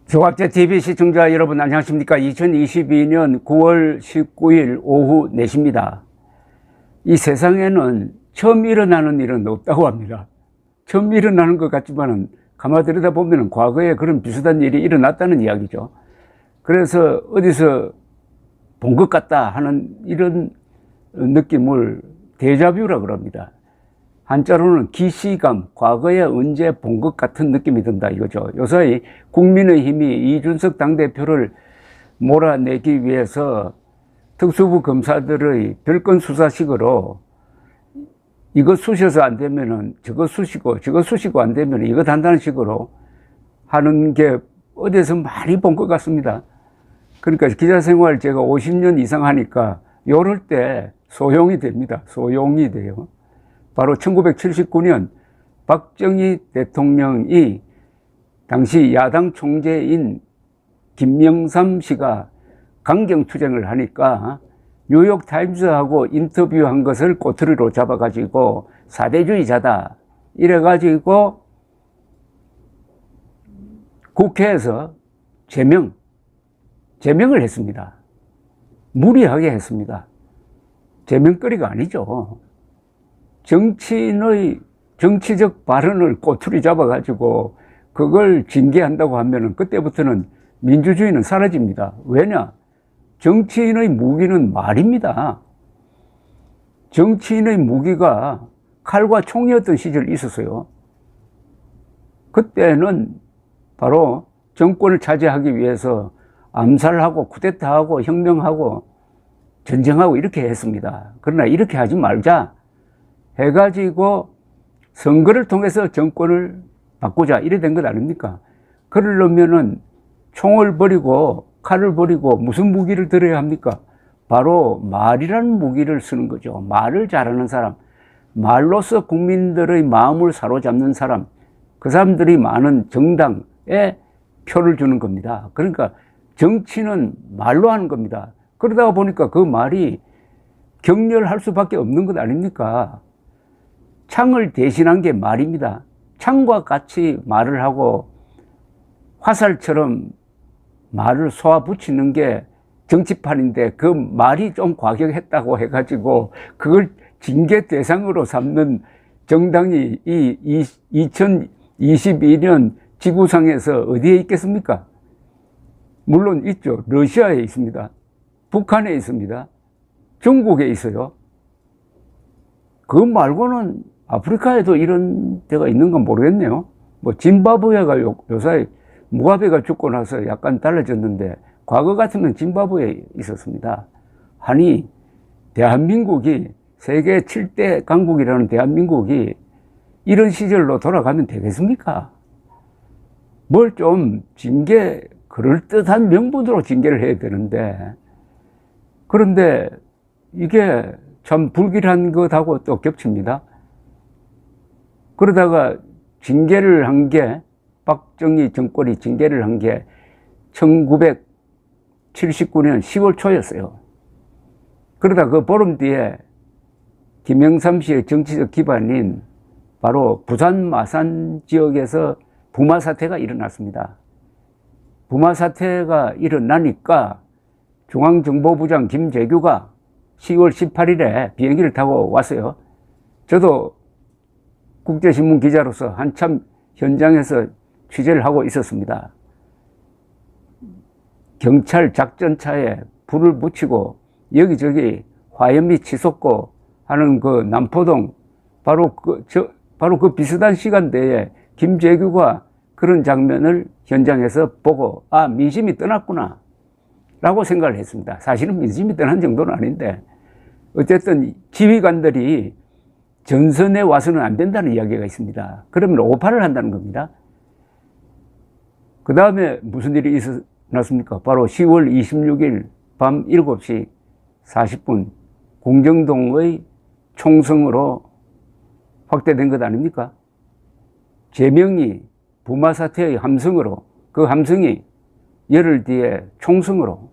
조갑제 TV 시청자 여러분 안녕하십니까? 2022년 9월 19일 오후 4시입니다. 이 세상에는 처음 일어나는 일은 없다고 합니다. 처음 일어나는 것 같지만은 가만 들여다보면 과거에 그런 비슷한 일이 일어났다는 이야기죠. 그래서 어디서 본 것 같다 하는 이런 느낌을 데자뷰라 그럽니다. 한자로는 기시감, 과거에 언제 본 것 같은 느낌이 든다 이거죠. 요사이 국민의힘이 이준석 당대표를 몰아내기 위해서 특수부 검사들의 별건 수사식으로 이거 쑤셔서 안 되면은 저거 쑤시고 저거 쑤시고 안 되면 이거 단다는 식으로 하는 게 어디서 많이 본 것 같습니다. 그러니까 기자 생활 제가 50년 이상 하니까 요럴 때 소용이 됩니다. 소용이 돼요. 바로 1979년 박정희 대통령이 당시 야당 총재인 김영삼 씨가 강경투쟁을 하니까 뉴욕타임스하고 인터뷰한 것을 꼬투리로 잡아가지고 사대주의자다 이래가지고 국회에서 제명을 했습니다. 무리하게 했습니다. 제명거리가 아니죠. 정치인의 정치적 발언을 꼬투리 잡아가지고 그걸 징계한다고 하면은 그때부터는 민주주의는 사라집니다. 왜냐? 정치인의 무기는 말입니다. 정치인의 무기가 칼과 총이었던 시절이 있었어요. 그때는 바로 정권을 차지하기 위해서 암살하고 쿠데타하고 혁명하고 전쟁하고 이렇게 했습니다. 그러나 이렇게 하지 말자 해가지고 선거를 통해서 정권을 바꾸자 이래 된 것 아닙니까? 그러려면은 총을 버리고 칼을 버리고 무슨 무기를 들어야 합니까? 바로 말이라는 무기를 쓰는 거죠. 말을 잘하는 사람, 말로서 국민들의 마음을 사로잡는 사람, 그 사람들이 많은 정당에 표를 주는 겁니다. 그러니까 정치는 말로 하는 겁니다. 그러다 보니까 그 말이 격렬할 수밖에 없는 것 아닙니까? 창을 대신한 게 말입니다. 창과 같이 말을 하고 화살처럼 말을 쏘아붙이는 게 정치판인데 그 말이 좀 과격했다고 해가지고 그걸 징계 대상으로 삼는 정당이 이 2022년 지구상에서 어디에 있겠습니까? 물론 있죠. 러시아에 있습니다. 북한에 있습니다. 중국에 있어요. 그거 말고는 아프리카에도 이런 데가 있는 건 모르겠네요. 뭐 짐바브웨가 요사이 무가베가 죽고 나서 약간 달라졌는데 과거 같으면 짐바브웨에 있었습니다. 아니 대한민국이 세계 7대 강국이라는 대한민국이 이런 시절로 돌아가면 되겠습니까? 뭘 좀 징계 그럴듯한 명분으로 징계를 해야 되는데 그런데 이게 참 불길한 것하고 또 겹칩니다. 그러다가 징계를 한 게 박정희 정권이 징계를 한 게 1979년 10월 초였어요. 그러다 그 보름 뒤에 김영삼 씨의 정치적 기반인 바로 부산 마산 지역에서 부마 사태가 일어났습니다. 부마 사태가 일어나니까 중앙정보부장 김재규가 10월 18일에 비행기를 타고 왔어요. 저도 국제신문 기자로서 한참 현장에서 취재를 하고 있었습니다. 경찰 작전차에 불을 붙이고 여기저기 화염이 치솟고 하는 그 남포동 바로 그 비슷한 시간대에 김재규가 그런 장면을 현장에서 보고 아 민심이 떠났구나 라고 생각을 했습니다. 사실은 민심이 떠난 정도는 아닌데 어쨌든 지휘관들이 전선에 와서는 안 된다는 이야기가 있습니다. 그러면 오파를 한다는 겁니다. 그 다음에 무슨 일이 일어났습니까? 바로 10월 26일 밤 7시 40분 공정동의 총성으로 확대된 것 아닙니까? 제명이 부마 사태의 함성으로 그 함성이 열흘 뒤에 총성으로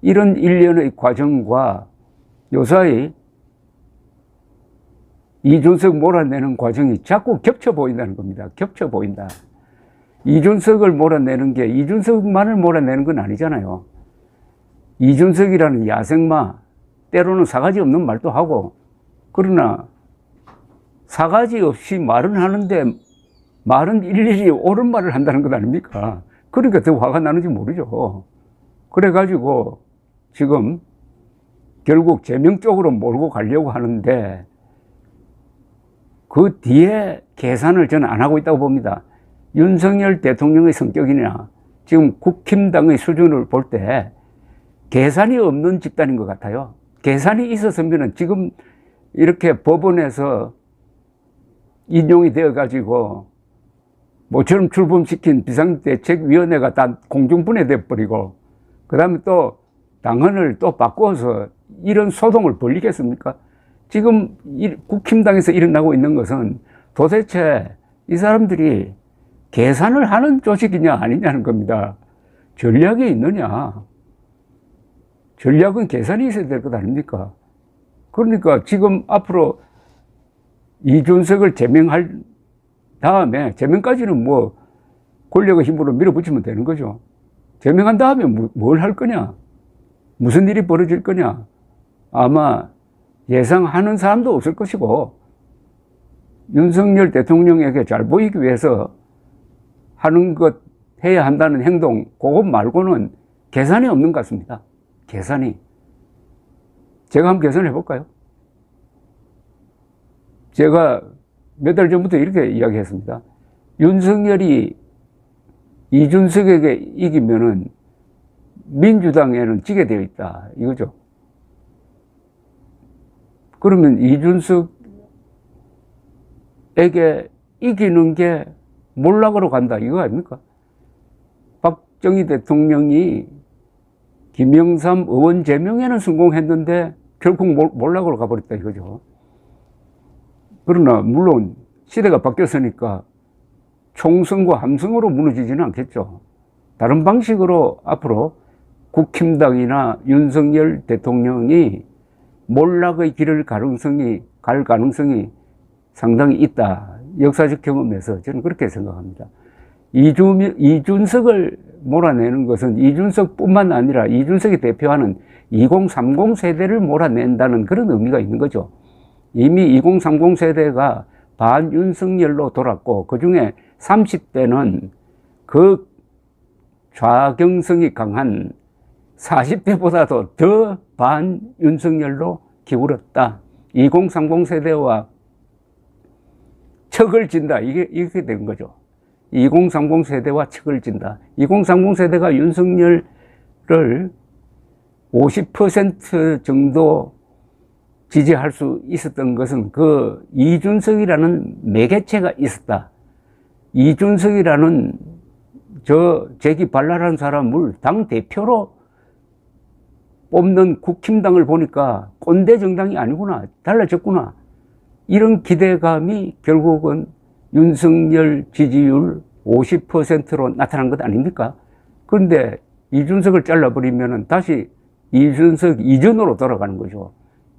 이런 일련의 과정과 요사이 이준석 몰아내는 과정이 자꾸 겹쳐 보인다는 겁니다. 겹쳐 보인다. 이준석을 몰아내는 게 이준석만을 몰아내는 건 아니잖아요. 이준석이라는 야생마, 때로는 사가지 없는 말도 하고, 그러나 사가지 없이 말은 하는데 말은 일일이 옳은 말을 한다는 것 아닙니까? 그러니까 더 화가 나는지 모르죠. 그래가지고 지금 결국 제명 쪽으로 몰고 가려고 하는데 그 뒤에 계산을 저는 안 하고 있다고 봅니다. 윤석열 대통령의 성격이나 지금 국힘당의 수준을 볼 때 계산이 없는 집단인 것 같아요. 계산이 있었으면 지금 이렇게 법원에서 인용이 되어가지고 모처럼 출범시킨 비상대책위원회가 다 공중분해돼 버리고 그 다음에 또 당헌을 또 바꿔서 이런 소동을 벌리겠습니까? 지금 국힘당에서 일어나고 있는 것은 도대체 이 사람들이 계산을 하는 조직이냐 아니냐는 겁니다. 전략이 있느냐. 전략은 계산이 있어야 될 것 아닙니까? 그러니까 지금 앞으로 이준석을 제명할 다음에, 제명까지는 뭐 권력의 힘으로 밀어붙이면 되는 거죠. 제명한 다음에 뭘 할 거냐? 무슨 일이 벌어질 거냐? 아마 예상하는 사람도 없을 것이고, 윤석열 대통령에게 잘 보이기 위해서 하는 것, 해야 한다는 행동, 그것 말고는 계산이 없는 것 같습니다. 계산이. 제가 한번 계산해 볼까요? 제가 몇 달 전부터 이렇게 이야기했습니다. 윤석열이 이준석에게 이기면은 민주당에는 지게 되어 있다. 이거죠. 그러면 이준석에게 이기는 게 몰락으로 간다. 이거 아닙니까? 박정희 대통령이 김영삼 의원 제명에는 성공했는데 결국 몰락으로 가버렸다. 이거죠. 그러나 물론 시대가 바뀌었으니까 총선과 함성으로 무너지지는 않겠죠. 다른 방식으로 앞으로 국힘당이나 윤석열 대통령이 몰락의 길을 갈 가능성이 상당히 있다. 역사적 경험에서 저는 그렇게 생각합니다. 이준석을 몰아내는 것은 이준석뿐만 아니라 이준석이 대표하는 2030 세대를 몰아낸다는 그런 의미가 있는 거죠. 이미 2030 세대가 반윤석열로 돌았고 그중에 30대는 그 좌경성이 강한 40대보다도 더 반윤석열로 기울었다. 2030 세대와 척을 진다. 이렇게 된 거죠. 2030 세대와 척을 진다. 2030 세대가 윤석열을 50% 정도 지지할 수 있었던 것은 그 이준석이라는 매개체가 있었다. 이준석이라는 재기발랄한 사람을 당대표로 뽑는 국힘당을 보니까 꼰대 정당이 아니구나. 달라졌구나. 이런 기대감이 결국은 윤석열 지지율 50%로 나타난 것 아닙니까? 그런데 이준석을 잘라버리면 다시 이준석 이전으로 돌아가는 거죠.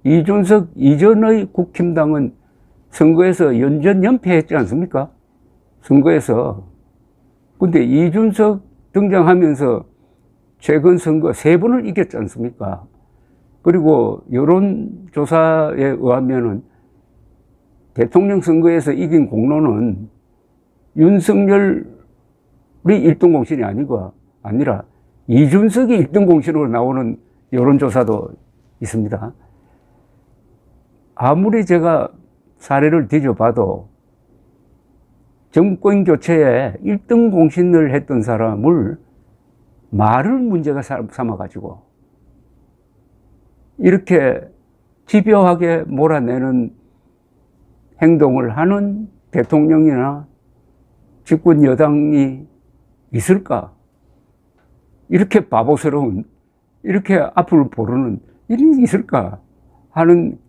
이준석 이전의 국힘당은 선거에서 연전연패했지 않습니까? 선거에서. 근데 이준석 등장하면서 최근 선거 3번을 이겼지 않습니까? 그리고 여론조사에 의하면은 대통령 선거에서 이긴 공로는 윤석열이 1등 공신이 아니라 이준석이 1등 공신으로 나오는 여론조사도 있습니다. 아무리 제가 사례를 뒤져봐도 정권 교체에 1등 공신을 했던 사람을 말을 문제가 삼아가지고 이렇게 집요하게 몰아내는 행동을 하는 대통령이나 집권 여당이 있을까? 이렇게 바보스러운, 이렇게 앞을 보르는 일이 있을까? 하는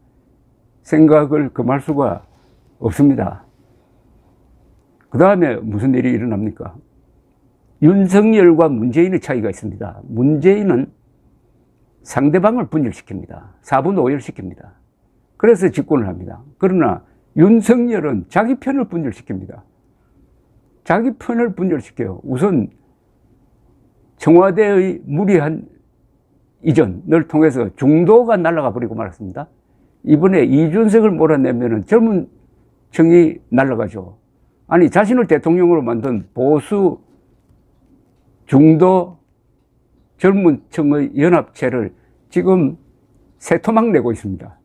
생각을 금할 수가 없습니다. 그 다음에 무슨 일이 일어납니까? 윤석열과 문재인의 차이가 있습니다. 문재인은 상대방을 분열시킵니다. 4분 오열시킵니다. 그래서 집권을 합니다. 그러나 윤석열은 자기 편을 분열시킵니다. 자기 편을 분열시켜요. 우선 청와대의 무리한 이전을 통해서 중도가 날아가 버리고 말았습니다. 이번에 이준석을 몰아내면 젊은 층이 날아가죠. 아니, 자신을 대통령으로 만든 보수 중도 젊은 층의 연합체를 지금 새토막 내고 있습니다.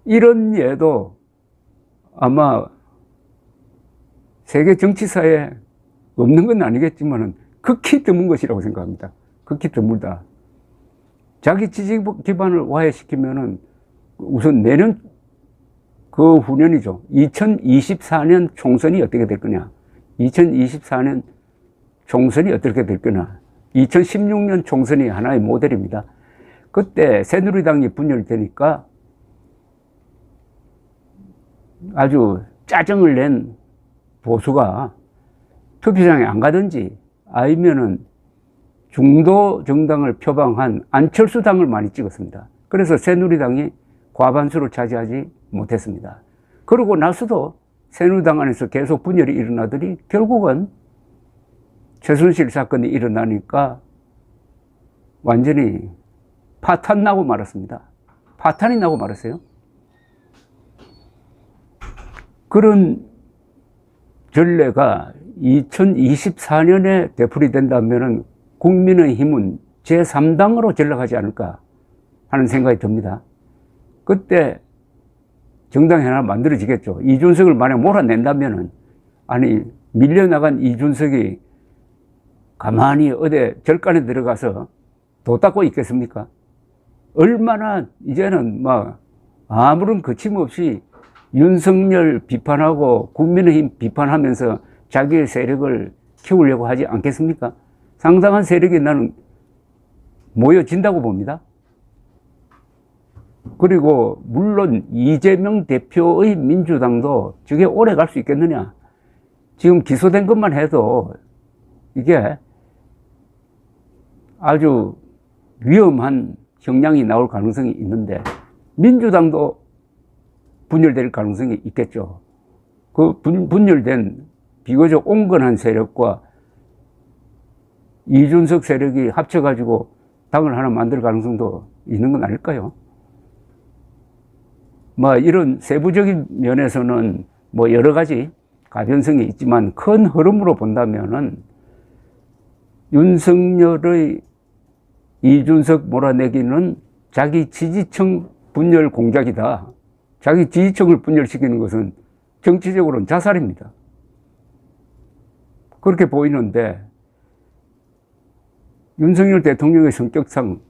이런 예도 아마 세계 정치사에 없는 건 아니겠지만 극히 드문 것이라고 생각합니다. 극히 드물다. 자기 지지 기반을 와해시키면은 우선 내년 그 후년이죠. 2024년 총선이 어떻게 될 거냐. 2024년 총선이 어떻게 될 거냐. 2016년 총선이 하나의 모델입니다. 그때 새누리당이 분열되니까 아주 짜증을 낸 보수가 투표장에 안 가든지 아니면은 중도 정당을 표방한 안철수 당을 많이 찍었습니다. 그래서 새누리당이 과반수를 차지하지 못했습니다. 그러고 나서도 새누리당 안에서 계속 분열이 일어나더니 결국은 최순실 사건이 일어나니까 완전히 파탄 나고 말았습니다. 파탄이 나고 말았어요. 그런 전례가 2024년에 되풀이된다면 국민의힘은 제3당으로 전락하지 않을까 하는 생각이 듭니다. 그때 정당이 하나 만들어지겠죠. 이준석을 만약 몰아낸다면은, 아니, 밀려나간 이준석이 가만히 어디 절간에 들어가서 도 닦고 있겠습니까? 얼마나 이제는 막 아무런 거침없이 윤석열 비판하고 국민의힘 비판하면서 자기의 세력을 키우려고 하지 않겠습니까? 상당한 세력이 나는 모여진다고 봅니다. 그리고 물론 이재명 대표의 민주당도 저게 오래 갈 수 있겠느냐. 지금 기소된 것만 해도 이게 아주 위험한 형량이 나올 가능성이 있는데 민주당도 분열될 가능성이 있겠죠. 그 분열된 비교적 온건한 세력과 이준석 세력이 합쳐가지고 당을 하나 만들 가능성도 있는 건 아닐까요? 뭐 이런 세부적인 면에서는 뭐 여러 가지 가변성이 있지만 큰 흐름으로 본다면은 윤석열의 이준석 몰아내기는 자기 지지층 분열 공작이다. 자기 지지층을 분열시키는 것은 정치적으로는 자살입니다. 그렇게 보이는데 윤석열 대통령의 성격상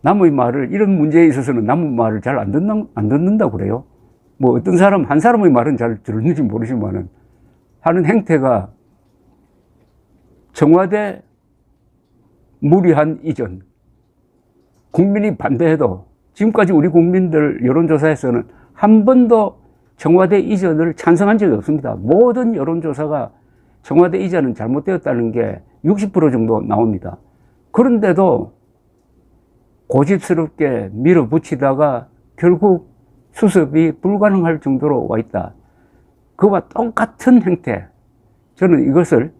남의 말을, 이런 문제에 있어서는 남의 말을 잘 안 듣는다고 그래요. 뭐 어떤 사람, 한 사람의 말은 잘 들었는지 모르지만은 하는 행태가 청와대 무리한 이전, 국민이 반대해도 지금까지 우리 국민들 여론조사에서는 한 번도 청와대 이전을 찬성한 적이 없습니다. 모든 여론조사가 청와대 이전은 잘못되었다는 게 60% 정도 나옵니다. 그런데도 고집스럽게 밀어붙이다가 결국 수습이 불가능할 정도로 와 있다. 그와 똑같은 행태. 저는 이것을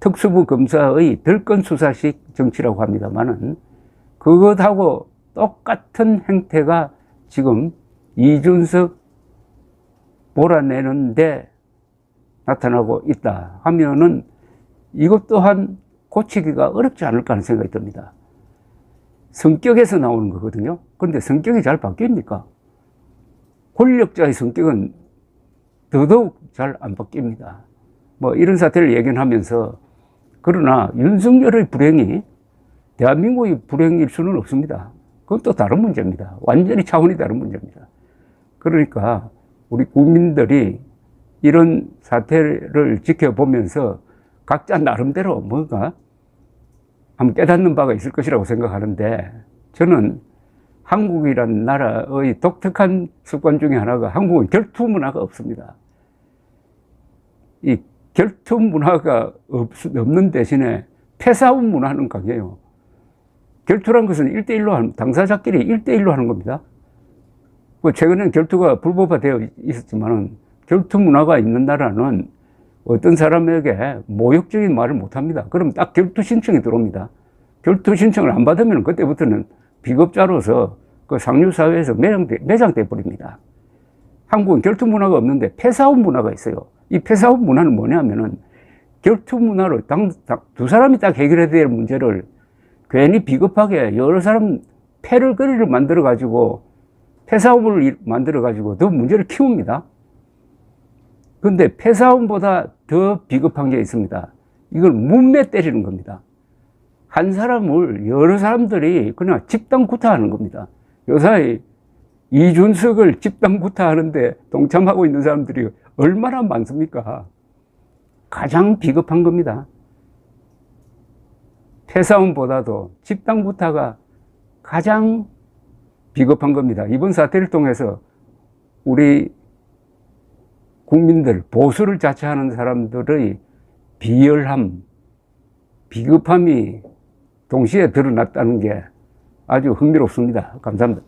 특수부 검사의 별건 수사식 정치라고 합니다만은 그것하고 똑같은 행태가 지금 이준석 몰아내는데 나타나고 있다 하면은 이것 또한 고치기가 어렵지 않을까 하는 생각이 듭니다. 성격에서 나오는 거거든요. 그런데 성격이 잘 바뀝니까? 권력자의 성격은 더더욱 잘 안 바뀝니다. 뭐 이런 사태를 예견하면서, 그러나 윤석열의 불행이 대한민국의 불행일 수는 없습니다. 그건 또 다른 문제입니다. 완전히 차원이 다른 문제입니다. 그러니까 우리 국민들이 이런 사태를 지켜보면서 각자 나름대로 뭔가 한번 깨닫는 바가 있을 것이라고 생각하는데, 저는 한국이라는 나라의 독특한 습관 중에 하나가 한국은 결투 문화가 없습니다. 이 결투 문화가 없는 대신에 패싸움 문화는 강해요. 결투란 것은 1대1로 당사자끼리 1대1로 하는 겁니다. 최근에는 결투가 불법화되어 있었지만 결투 문화가 있는 나라는 어떤 사람에게 모욕적인 말을 못합니다. 그럼 딱 결투 신청이 들어옵니다. 결투 신청을 안 받으면 그때부터는 비겁자로서 그 상류사회에서 매장돼 버립니다. 한국은 결투 문화가 없는데 패싸움 문화가 있어요. 이 패싸움 문화는 뭐냐면은 결투 문화로 두 사람이 딱 해결해야 될 문제를 괜히 비겁하게 여러 사람 패를 거리를 만들어 가지고 패싸움을 만들어 가지고 더 문제를 키웁니다. 근데 패싸움보다 더 비겁한 게 있습니다. 이걸 문매 때리는 겁니다. 한 사람을 여러 사람들이 그냥 집단 구타하는 겁니다. 요새 이준석을 집단 구타하는데 동참하고 있는 사람들이 얼마나 많습니까? 가장 비겁한 겁니다. 패싸움보다도 집단 구타가 가장 비겁한 겁니다. 이번 사태를 통해서 우리 국민들, 보수를 자처하는 사람들의 비열함, 비겁함이 동시에 드러났다는 게 아주 흥미롭습니다. 감사합니다.